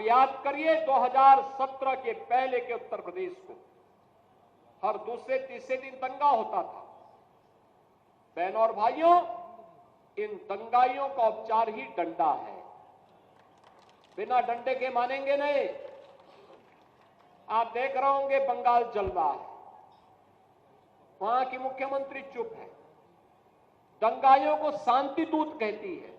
याद करिए 2017 के पहले के उत्तर प्रदेश को हर दूसरे तीसरे दिन दंगा होता था। बहनों और भाइयों, इन दंगाइयों का उपचार ही डंडा है। बिना डंडे के मानेंगे नहीं। आप देख रहे होंगे बंगाल जल रहा है, वहां की मुख्यमंत्री चुप है, दंगाइयों को शांति दूत कहती है।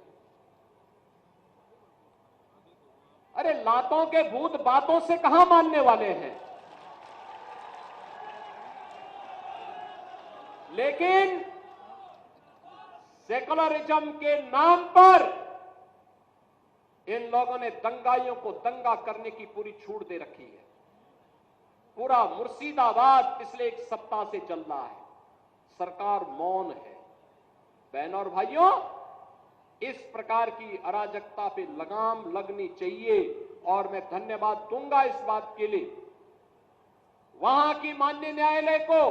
अरे लातों के भूत बातों से कहां मानने वाले हैं। लेकिन सेकुलरिज्म के नाम पर इन लोगों ने दंगाइयों को दंगा करने की पूरी छूट दे रखी है। पूरा मुर्शिदाबाद पिछले एक सप्ताह से चल रहा है, सरकार मौन है। बहनों और भाइयों, इस प्रकार की अराजकता पे लगाम लगनी चाहिए और मैं धन्यवाद दूंगा इस बात के लिए वहां की माननीय न्यायालय को,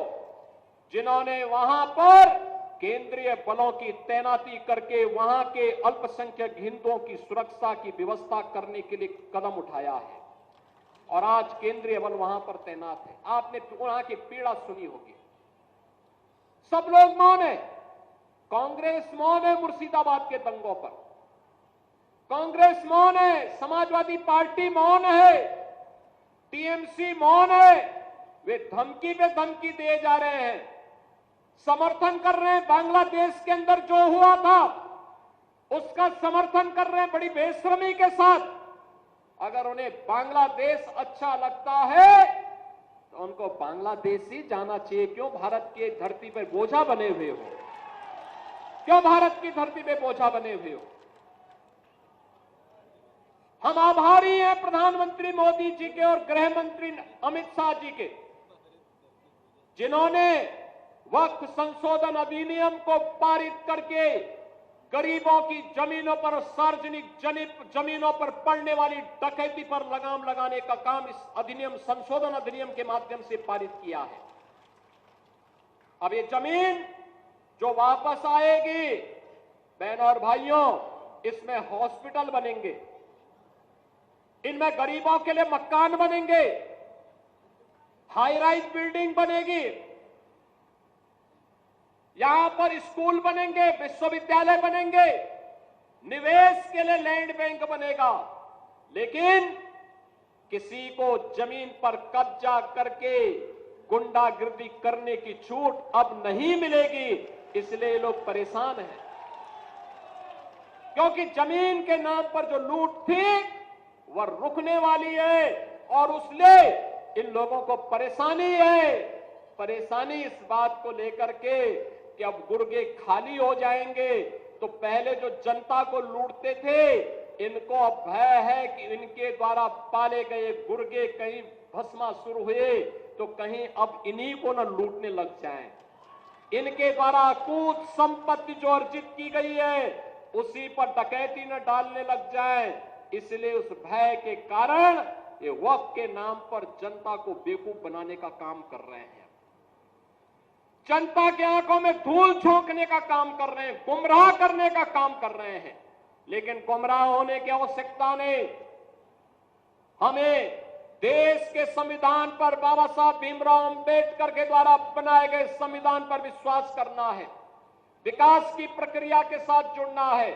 जिन्होंने वहां पर केंद्रीय बलों की तैनाती करके वहां के अल्पसंख्यक हिंदुओं की सुरक्षा की व्यवस्था करने के लिए कदम उठाया है और आज केंद्रीय बल वहां पर तैनात है। आपने वहां की पीड़ा सुनी होगी। सब लोग मौन है। कांग्रेस मौन है मुर्शिदाबाद के दंगों पर, कांग्रेस मौन है, समाजवादी पार्टी मौन है, टीएमसी मौन है। वे धमकी पे धमकी दिए जा रहे हैं, समर्थन कर रहे हैं। बांग्लादेश के अंदर जो हुआ था उसका समर्थन कर रहे हैं बड़ी बेशर्मी के साथ। अगर उन्हें बांग्लादेश अच्छा लगता है तो उनको बांग्लादेश ही जाना चाहिए। क्यों भारत की धरती पर बोझा बने हुए हो? क्यों भारत की धरती पे बोझा बने हुए हो? हम आभारी हैं प्रधानमंत्री मोदी जी के और गृह मंत्री अमित शाह जी के, जिन्होंने वक्फ संशोधन अधिनियम को पारित करके गरीबों की जमीनों पर, सार्वजनिक जमीनों पर पड़ने वाली डकैती पर लगाम लगाने का काम इस अधिनियम, संशोधन अधिनियम के माध्यम से पारित किया है। अब ये जमीन जो वापस आएगी, बहनों और भाइयों, इसमें हॉस्पिटल बनेंगे, इनमें गरीबों के लिए मकान बनेंगे, हाई राइज बिल्डिंग बनेगी, यहां पर स्कूल बनेंगे, विश्वविद्यालय बनेंगे, निवेश के लिए लैंड बैंक बनेगा। लेकिन किसी को जमीन पर कब्जा करके गुंडागिर्दी करने की छूट अब नहीं मिलेगी। इसलिए लोग परेशान हैं, क्योंकि जमीन के नाम पर जो लूट थी वह रुकने वाली है और उसलिए इन लोगों को परेशानी है। परेशानी इस बात को लेकर के कि अब गुर्गे खाली हो जाएंगे। तो पहले जो जनता को लूटते थे, इनको अब भय है कि इनके द्वारा पाले गए गुर्गे कहीं भस्मासुर हुए तो कहीं अब इन्हीं को न लूटने लग जाएं। इनके द्वारा अकूत संपत्ति जो अर्जित की गई है उसी पर डकैती न डालने लग जाए। इसलिए उस भय के कारण ये वक्फ के नाम पर जनता को बेवकूफ बनाने का काम कर रहे हैं, जनता की आंखों में धूल झोंकने का काम कर रहे हैं, गुमराह करने का काम कर रहे हैं। लेकिन गुमराह होने की आवश्यकता नहीं। हमें देश के संविधान पर, बाबा साहब भीमराव अंबेडकर के द्वारा बनाए गए संविधान पर विश्वास करना है, विकास की प्रक्रिया के साथ जुड़ना है,